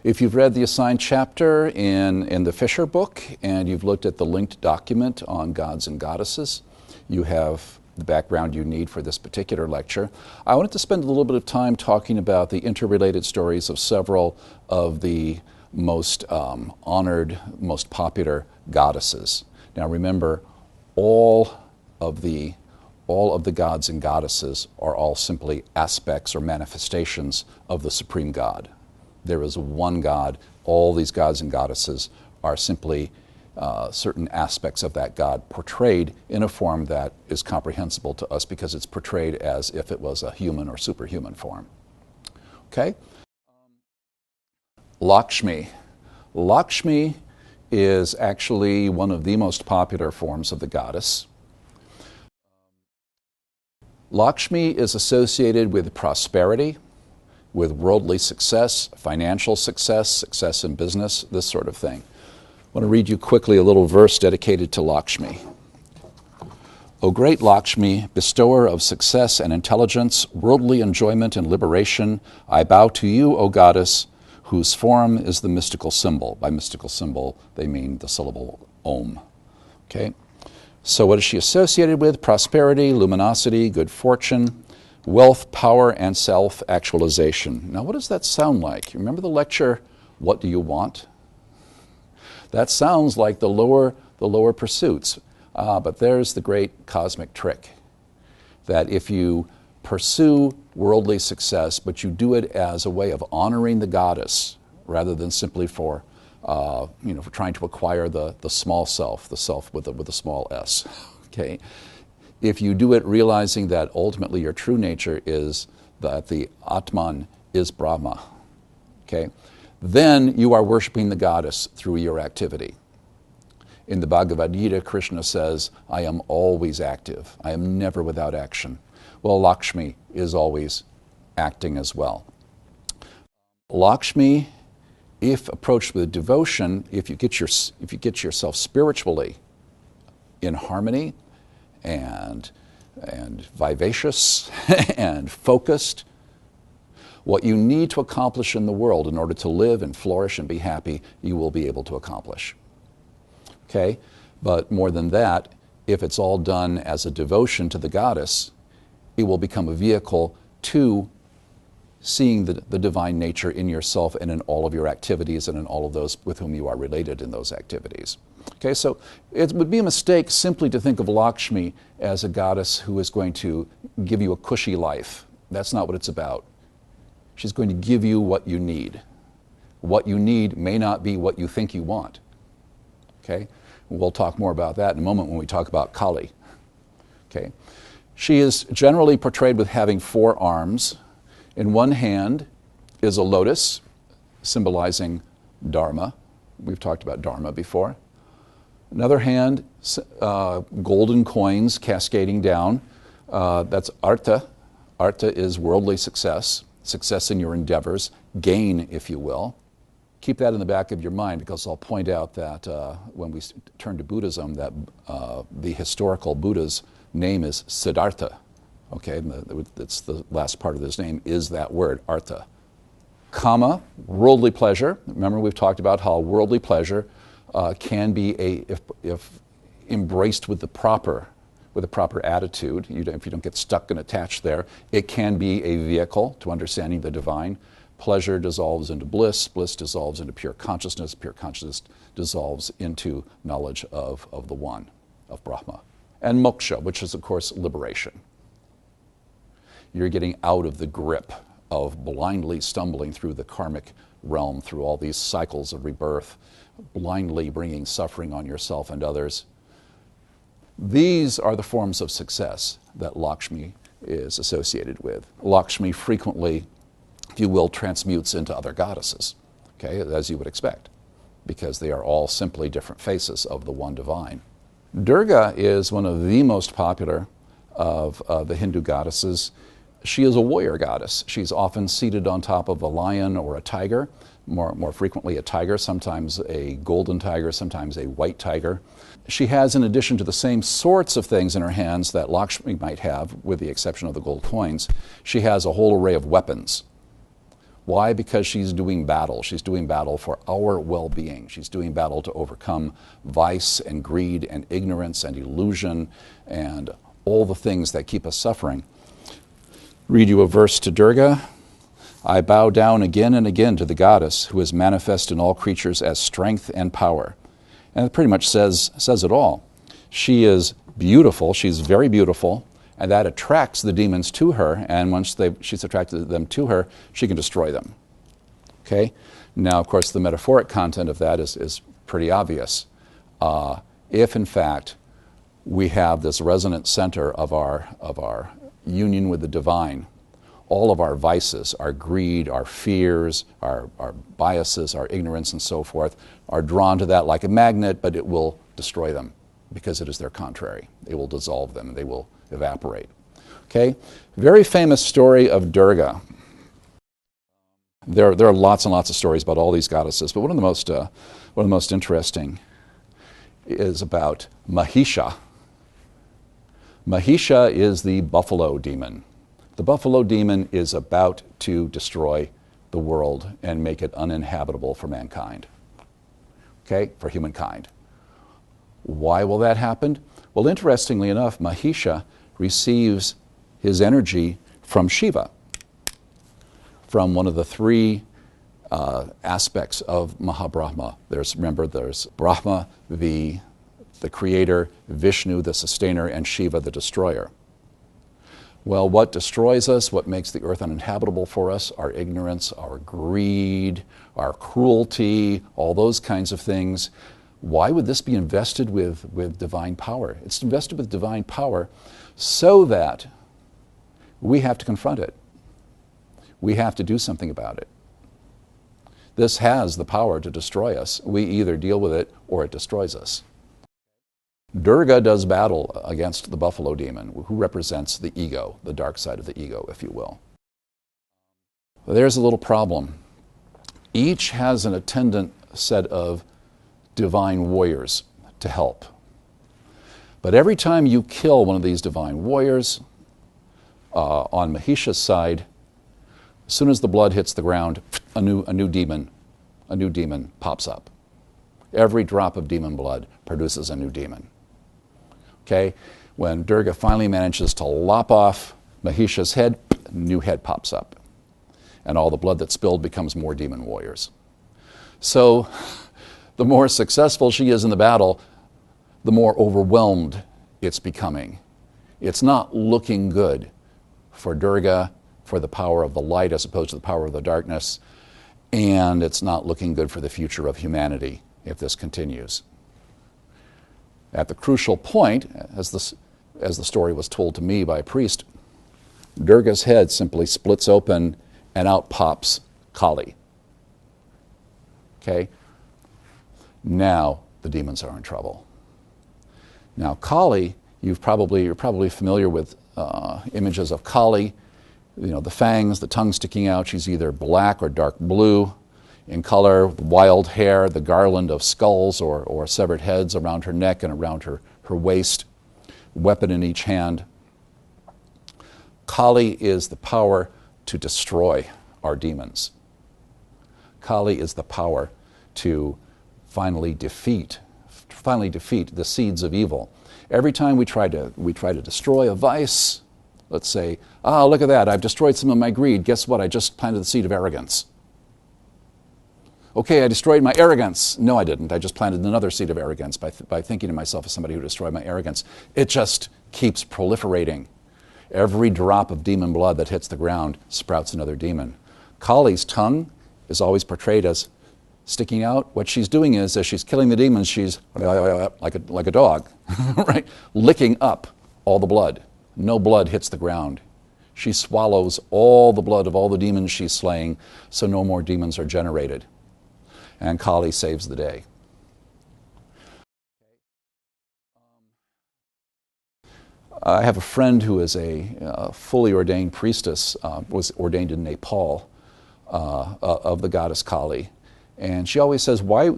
If you've read the assigned chapter in the Fisher book and you've looked at the linked document on gods and goddesses, you have the background you need for this particular lecture. I wanted to spend a little bit of time talking about the interrelated stories of several of the most honored, most popular goddesses. Now remember, all of the gods and goddesses are all simply aspects or manifestations of the supreme God. There is one God. All these gods and goddesses are simply certain aspects of that God portrayed in a form that is comprehensible to us because it's portrayed as if it was a human or superhuman form. Okay? Lakshmi. Lakshmi is actually one of the most popular forms of the goddess. Lakshmi is associated with prosperity, with worldly success, financial success, success in business, this sort of thing. I want to read you quickly a little verse dedicated to Lakshmi. O great Lakshmi, bestower of success and intelligence, worldly enjoyment and liberation, I bow to you, O goddess, whose form is the mystical symbol. By mystical symbol, they mean the syllable Om. Okay? So what is she associated with? Prosperity, luminosity, good fortune, wealth, power, and self-actualization. Now, what does that sound like? Remember the lecture, What Do You Want? That sounds like the lower pursuits. But there's the great cosmic trick, that if you pursue worldly success, but you do it as a way of honoring the goddess, rather than simply for trying to acquire the small self, the self with a small s. Okay? If you do it realizing that ultimately your true nature is that the Atman is Brahma, okay, then you are worshiping the goddess through your activity. In the Bhagavad Gita, Krishna says, I am always active. I am never without action. Well, Lakshmi is always acting as well. Lakshmi, if approached with devotion, if you get yourself spiritually in harmony, and vivacious and focused, what you need to accomplish in the world in order to live and flourish and be happy, you will be able to accomplish. Okay? But more than that, if it's all done as a devotion to the goddess, it will become a vehicle to seeing the divine nature in yourself and in all of your activities and in all of those with whom you are related in those activities. Okay, so it would be a mistake simply to think of Lakshmi as a goddess who is going to give you a cushy life. That's not what it's about. She's going to give you what you need. What you need may not be what you think you want. Okay? We'll talk more about that in a moment when we talk about Kali. Okay? She is generally portrayed with having 4 arms. In one hand is a lotus, symbolizing Dharma. We've talked about Dharma before. Another hand, golden coins cascading down. That's Artha. Artha is worldly success, success in your endeavors, gain, if you will. Keep that in the back of your mind, because I'll point out that when we turn to Buddhism, that the historical Buddha's name is Siddhartha. Okay, it's the last part of his name is that word, Artha. Kama, worldly pleasure. Remember, we've talked about how worldly pleasure can be if embraced with the proper attitude. If you don't get stuck and attached there, it can be a vehicle to understanding the divine. Pleasure dissolves into bliss. Bliss dissolves into pure consciousness. Pure consciousness dissolves into knowledge of the One, of Brahma. And moksha, which is, of course, liberation. You're getting out of the grip of blindly stumbling through the karmic realm, through all these cycles of rebirth, blindly bringing suffering on yourself and others. These are the forms of success that Lakshmi is associated with. Lakshmi frequently, if you will, transmutes into other goddesses, okay, as you would expect, because they are all simply different faces of the one divine. Durga is one of the most popular of the Hindu goddesses. She is a warrior goddess. She's often seated on top of a lion or a tiger, more frequently a tiger, sometimes a golden tiger, sometimes a white tiger. She has, in addition to the same sorts of things in her hands that Lakshmi might have, with the exception of the gold coins, she has a whole array of weapons. Why? Because she's doing battle. She's doing battle for our well-being. She's doing battle to overcome vice and greed and ignorance and illusion and all the things that keep us suffering. Read you a verse to Durga. I bow down again and again to the goddess who is manifest in all creatures as strength and power. And it pretty much says it all. She is beautiful. She's very beautiful. And that attracts the demons to her, and once she's attracted them to her, she can destroy them. Okay? Now, of course, the metaphoric content of that is pretty obvious. If, in fact, we have this resonant center of our union with the divine, all of our vices, our greed, our fears, our biases, our ignorance, and so forth, are drawn to that like a magnet, but it will destroy them because it is their contrary. It will dissolve them. They will evaporate. Okay? Very famous story of Durga. There are lots and lots of stories about all these goddesses, but one of the most interesting is about Mahisha. Mahisha is the buffalo demon. The buffalo demon is about to destroy the world and make it uninhabitable for mankind. Okay? For humankind. Why will that happen? Well, interestingly enough, Mahisha receives his energy from Shiva, from one of the three aspects of Mahabrahma. There's Brahma, the creator, Vishnu, the sustainer, and Shiva, the destroyer. Well, what destroys us, what makes the earth uninhabitable for us, our ignorance, our greed, our cruelty, all those kinds of things. Why would this be invested with divine power? It's invested with divine power so that we have to confront it. We have to do something about it. This has the power to destroy us. We either deal with it or it destroys us. Durga does battle against the buffalo demon, who represents the ego, the dark side of the ego, if you will. There's a little problem. Each has an attendant set of divine warriors to help. But every time you kill one of these divine warriors, on Mahisha's side, as soon as the blood hits the ground, a new demon pops up. Every drop of demon blood produces a new demon. Okay? When Durga finally manages to lop off Mahisha's head, a new head pops up. And all the blood that's spilled becomes more demon warriors. So, the more successful she is in the battle, the more overwhelmed it's becoming. It's not looking good for Durga, for the power of the light as opposed to the power of the darkness, and it's not looking good for the future of humanity if this continues. At the crucial point, as the story was told to me by a priest, Durga's head simply splits open and out pops Kali. Okay? Now the demons are in trouble. Now Kali, you're probably familiar with images of Kali. You know, the fangs, the tongue sticking out. She's either black or dark blue in color, wild hair, the garland of skulls or severed heads around her neck and around her waist, weapon in each hand. Kali is the power to destroy our demons. Kali is the power to finally defeat the seeds of evil. Every time we try to destroy a vice, let's say, look at that, I've destroyed some of my greed. Guess what? I just planted the seed of arrogance. Okay, I destroyed my arrogance. No, I didn't. I just planted another seed of arrogance by thinking to myself as somebody who destroyed my arrogance. It just keeps proliferating. Every drop of demon blood that hits the ground sprouts another demon. Kali's tongue is always portrayed as sticking out. What she's doing is, as she's killing the demons, she's like a dog, right? Licking up all the blood. No blood hits the ground. She swallows all the blood of all the demons she's slaying, so no more demons are generated. And Kali saves the day. I have a friend who is a fully ordained priestess, was ordained in Nepal, of the goddess Kali. And she always says, why,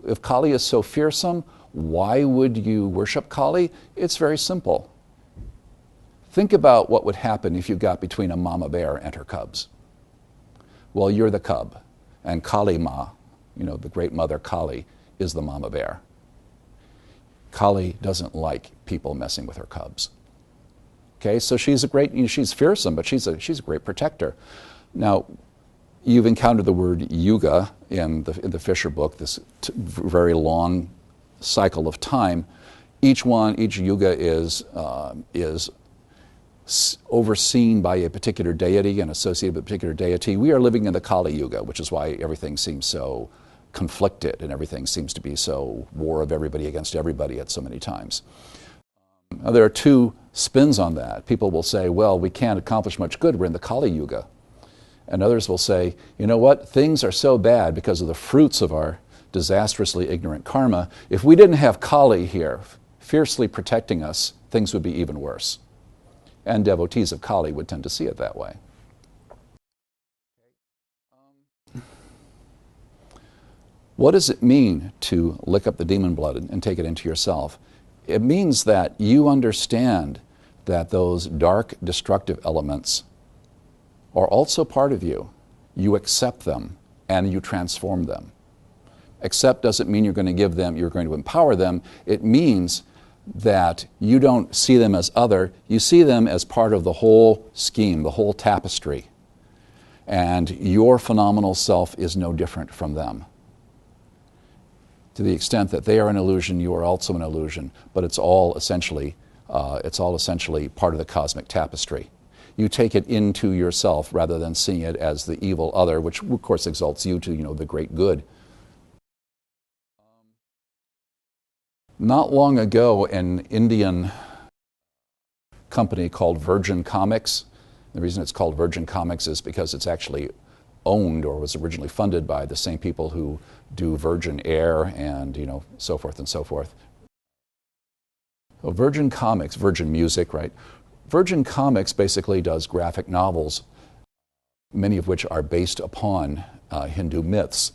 if Kali is so fearsome, why would you worship Kali? It's very simple. Think about what would happen if you got between a mama bear and her cubs. Well, you're the cub, and Kali Ma, the great mother Kali, is the mama bear. Kali doesn't like people messing with her cubs. Okay, so she's she's fearsome, but she's a great protector. Now, you've encountered the word yuga in the Fisher book, this very long cycle of time. Each yuga is overseen by a particular deity and associated with a particular deity. We are living in the Kali Yuga, which is why everything seems so conflicted and everything seems to be so war of everybody against everybody at so many times. Now, there are two spins on that. People will say, well, we can't accomplish much good, we're in the Kali Yuga. And others will say, you know what, things are so bad because of the fruits of our disastrously ignorant karma. If we didn't have Kali here, fiercely protecting us, things would be even worse. And devotees of Kali would tend to see it that way. What does it mean to lick up the demon blood and take it into yourself? It means that you understand that those dark, destructive elements are also part of you. You accept them and you transform them. Accept doesn't mean you're going to empower them. It means that you don't see them as other, you see them as part of the whole scheme, the whole tapestry. And your phenomenal self is no different from them. To the extent that they are an illusion, you are also an illusion, but it's all essentially part of the cosmic tapestry. You take it into yourself rather than seeing it as the evil other, which of course exalts you to, the great good. Not long ago, an Indian company called Virgin Comics, the reason it's called Virgin Comics is because it's actually owned or was originally funded by the same people who do Virgin Air and, so forth and so forth. So Virgin Comics, Virgin Music, right? Virgin Comics basically does graphic novels, many of which are based upon Hindu myths.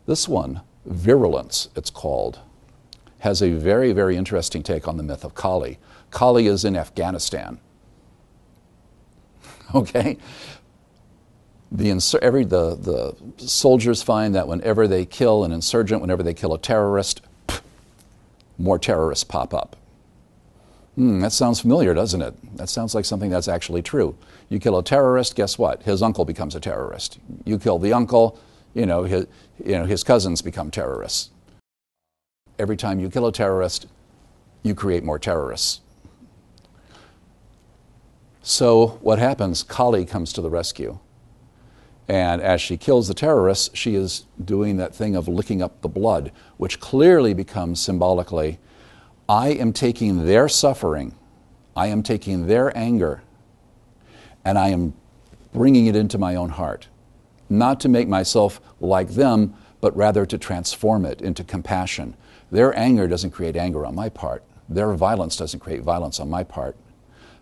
This one, Virulence, it's called, has a very, very interesting take on the myth of Kali. Kali is in Afghanistan. Okay? The soldiers find that whenever they kill an insurgent, whenever they kill a terrorist, more terrorists pop up. That sounds familiar, doesn't it? That sounds like something that's actually true. You kill a terrorist, guess what? His uncle becomes a terrorist. You kill the uncle, his cousins become terrorists. Every time you kill a terrorist, you create more terrorists. So what happens? Kali comes to the rescue. And as she kills the terrorists, she is doing that thing of licking up the blood, which clearly becomes symbolically, I am taking their suffering, I am taking their anger, and I am bringing it into my own heart. Not to make myself like them, but rather to transform it into compassion. Their anger doesn't create anger on my part. Their violence doesn't create violence on my part.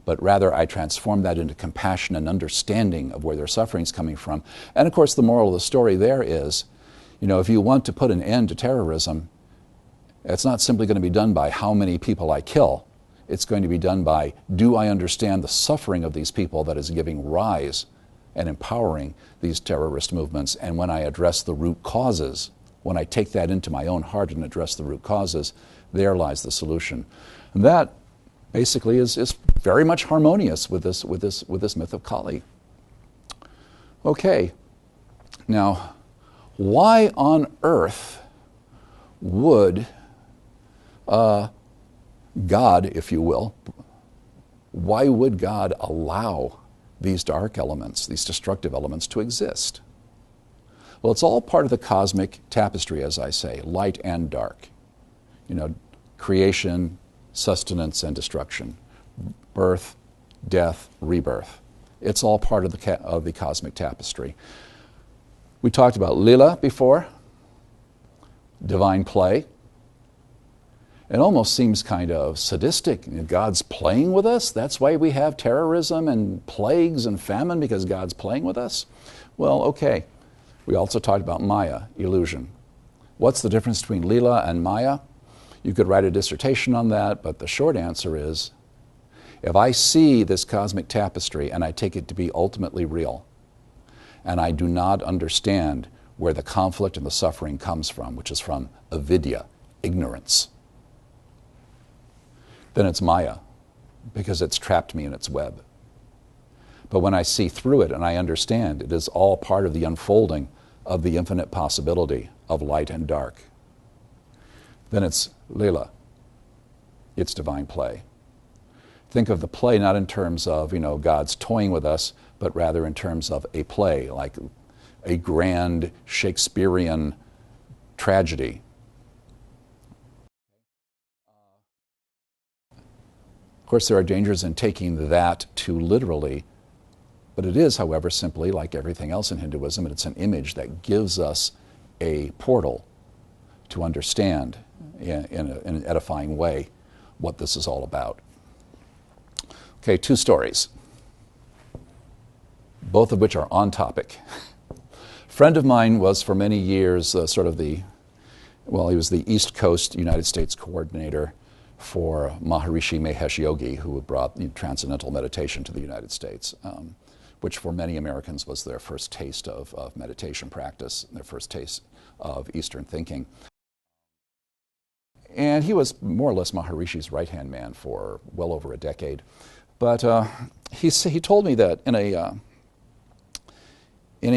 But rather I transform that into compassion and understanding of where their suffering is coming from. And of course the moral of the story there is, if you want to put an end to terrorism, it's not simply going to be done by how many people I kill. It's going to be done by, do I understand the suffering of these people that is giving rise and empowering these terrorist movements? And when I address the root causes, when I take that into my own heart and address the root causes, there lies the solution. And that basically is very much harmonious with this myth of Kali. Okay, now, why on earth would God, if you will, why would God allow these dark elements, these destructive elements to exist? Well, it's all part of the cosmic tapestry, as I say, light and dark. Creation, sustenance, and destruction. Birth, death, rebirth. It's all part of the cosmic tapestry. We talked about Lila before, divine play. It almost seems kind of sadistic. God's playing with us? That's why we have terrorism and plagues and famine, because God's playing with us? Well, okay. We also talked about Maya, illusion. What's the difference between Lila and Maya? You could write a dissertation on that, but the short answer is, if I see this cosmic tapestry and I take it to be ultimately real, and I do not understand where the conflict and the suffering comes from, which is from avidya, ignorance, then it's Maya, because it's trapped me in its web. But when I see through it and I understand it is all part of the unfolding of the infinite possibility of light and dark, then it's Leela. It's divine play. Think of the play not in terms of, God's toying with us, but rather in terms of a play, like a grand Shakespearean tragedy. Of course, there are dangers in taking that too literally, but it is, however, simply like everything else in Hinduism, it's an image that gives us a portal to understand in an edifying way what this is all about. Okay, 2 stories, both of which are on topic. A friend of mine was for many years he was the East Coast United States coordinator for Maharishi Mahesh Yogi, who brought transcendental meditation to the United States, which for many Americans was their first taste of meditation practice, their first taste of Eastern thinking. And he was more or less Maharishi's right-hand man for well over a decade. But he told me that in a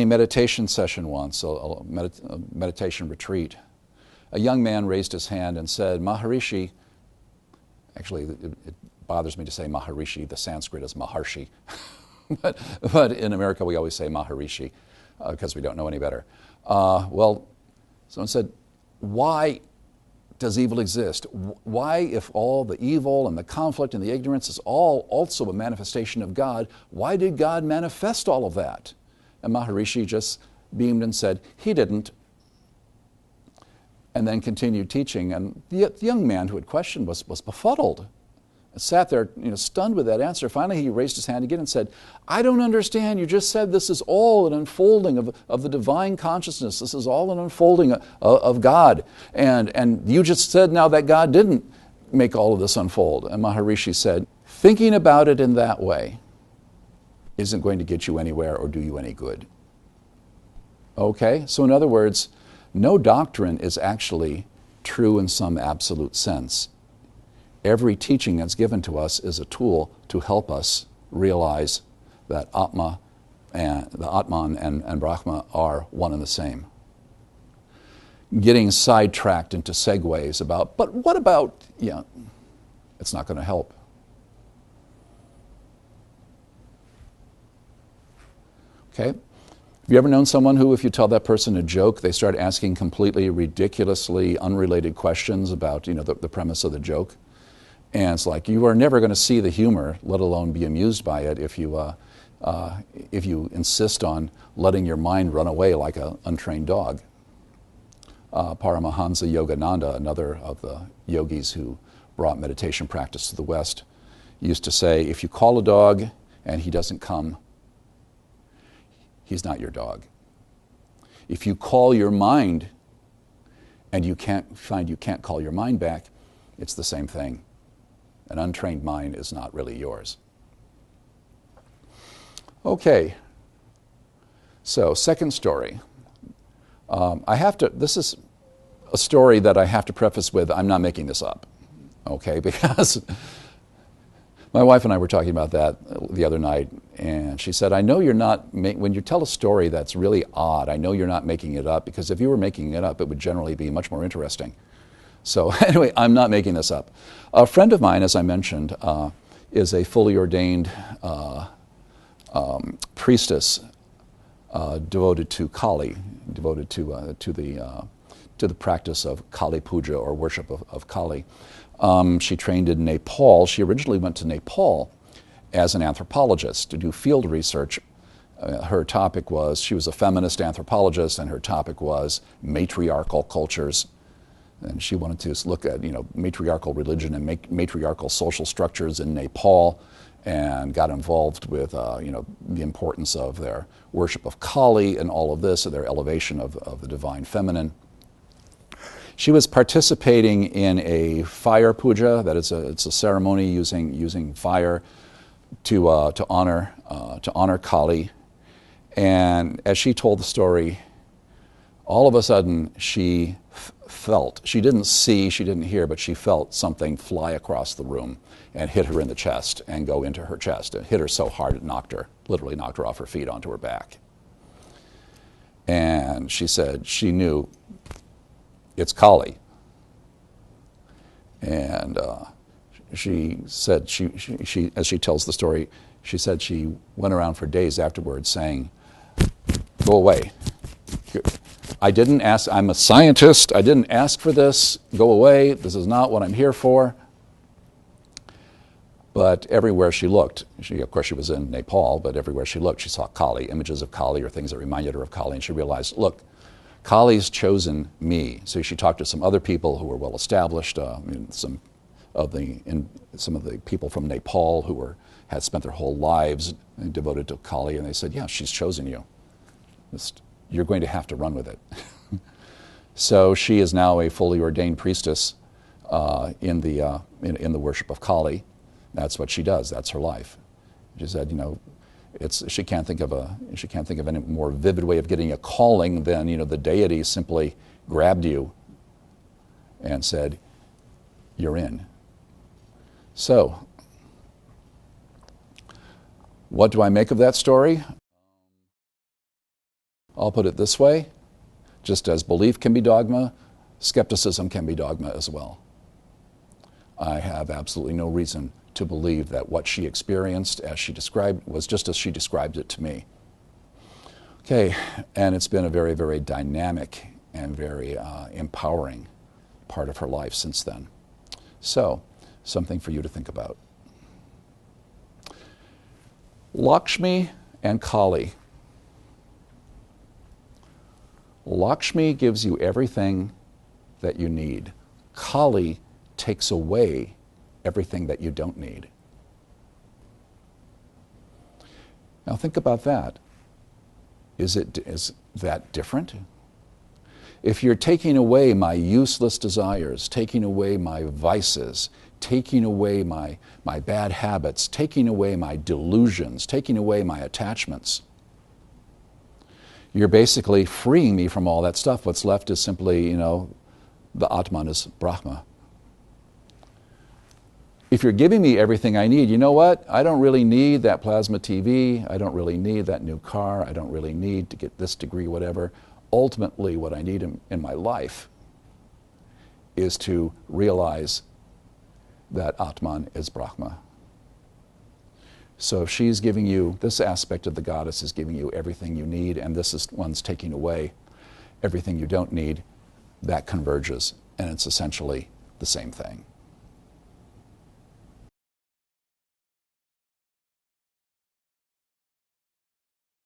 meditation session once, a meditation retreat, a young man raised his hand and said, Maharishi, actually it bothers me to say Maharishi, the Sanskrit is Maharshi, but in America we always say Maharishi because we don't know any better. Well, someone said, why does evil exist? Why, if all the evil and the conflict and the ignorance is all also a manifestation of God, why did God manifest all of that? And Maharishi just beamed and said, he didn't. And then continued teaching. And the young man who had questioned was befuddled. And sat there, stunned with that answer. Finally, he raised his hand again and said, I don't understand. You just said this is all an unfolding of the divine consciousness. This is all an unfolding of God. And you just said now that God didn't make all of this unfold. And Maharishi said, thinking about it in that way isn't going to get you anywhere or do you any good. Okay? So in other words, no doctrine is actually true in some absolute sense. Every teaching that's given to us is a tool to help us realize that the Atman and Brahma are one and the same. Getting sidetracked into segues about, but what about, it's not going to help. Okay? Have you ever known someone who, if you tell that person a joke, they start asking completely ridiculously unrelated questions about, the premise of the joke? And it's like, you are never going to see the humor, let alone be amused by it, if you insist on letting your mind run away like an untrained dog. Paramahansa Yogananda, another of the yogis who brought meditation practice to the West, used to say, if you call a dog and he doesn't come, he's not your dog. If you call your mind and you can't call your mind back, it's the same thing. An untrained mind is not really yours. Okay, so second story. This is a story that I have to preface with, I'm not making this up, okay, because my wife and I were talking about that the other night, and she said, I know you're not, when you tell a story that's really odd, I know you're not making it up, because if you were making it up, it would generally be much more interesting. So anyway, I'm not making this up. A friend of mine, as I mentioned, is a fully ordained priestess devoted to Kali, devoted to the practice of Kali Puja or worship of Kali. She trained in Nepal. She originally went to Nepal as an anthropologist to do field research. Her topic was, she was a feminist anthropologist, and her topic was matriarchal cultures. And she wanted to look at, matriarchal religion and matriarchal social structures in Nepal, and got involved with, the importance of their worship of Kali and all of this, their elevation of the divine feminine. She was participating in a fire puja, that is it's a ceremony using fire to honor Kali. And as she told the story, all of a sudden she felt, she didn't see, she didn't hear, but she felt something fly across the room and hit her in the chest and go into her chest. It hit her so hard it knocked her, literally knocked her off her feet onto her back. And she said she knew it's Kali. And she said, she, as she tells the story, she said she went around for days afterwards saying, "Go away. I didn't ask, I'm a scientist, I didn't ask for this, go away, this is not what I'm here for." But everywhere she looked, of course she was in Nepal, but everywhere she looked she saw Kali, images of Kali or things that reminded her of Kali, and she realized, look, Kali's chosen me. So she talked to some other people who were well established, some of the people from Nepal who had spent their whole lives devoted to Kali, and they said, yeah, she's chosen you. You're going to have to run with it. So she is now a fully ordained priestess in the worship of Kali. That's what she does. That's her life. She said, she can't think of any more vivid way of getting a calling than the deity simply grabbed you and said, "You're in." So, what do I make of that story? I'll put it this way: just as belief can be dogma, skepticism can be dogma as well. I have absolutely no reason to believe that what she experienced as she described was just as she described it to me. Okay, and it's been a very, very dynamic and very empowering part of her life since then. So, something for you to think about. Lakshmi and Kali. Lakshmi gives you everything that you need. Kali takes away everything that you don't need. Now think about that. Is that different? If you're taking away my useless desires, taking away my vices, taking away my bad habits, taking away my delusions, taking away my attachments, you're basically freeing me from all that stuff. What's left is simply, the Atman is Brahma. If you're giving me everything I need, you know what? I don't really need that plasma TV. I don't really need that new car. I don't really need to get this degree, whatever. Ultimately, what I need in my life is to realize that Atman is Brahma. So if she's giving you, this aspect of the goddess is giving you everything you need, and one's taking away everything you don't need, that converges, and it's essentially the same thing.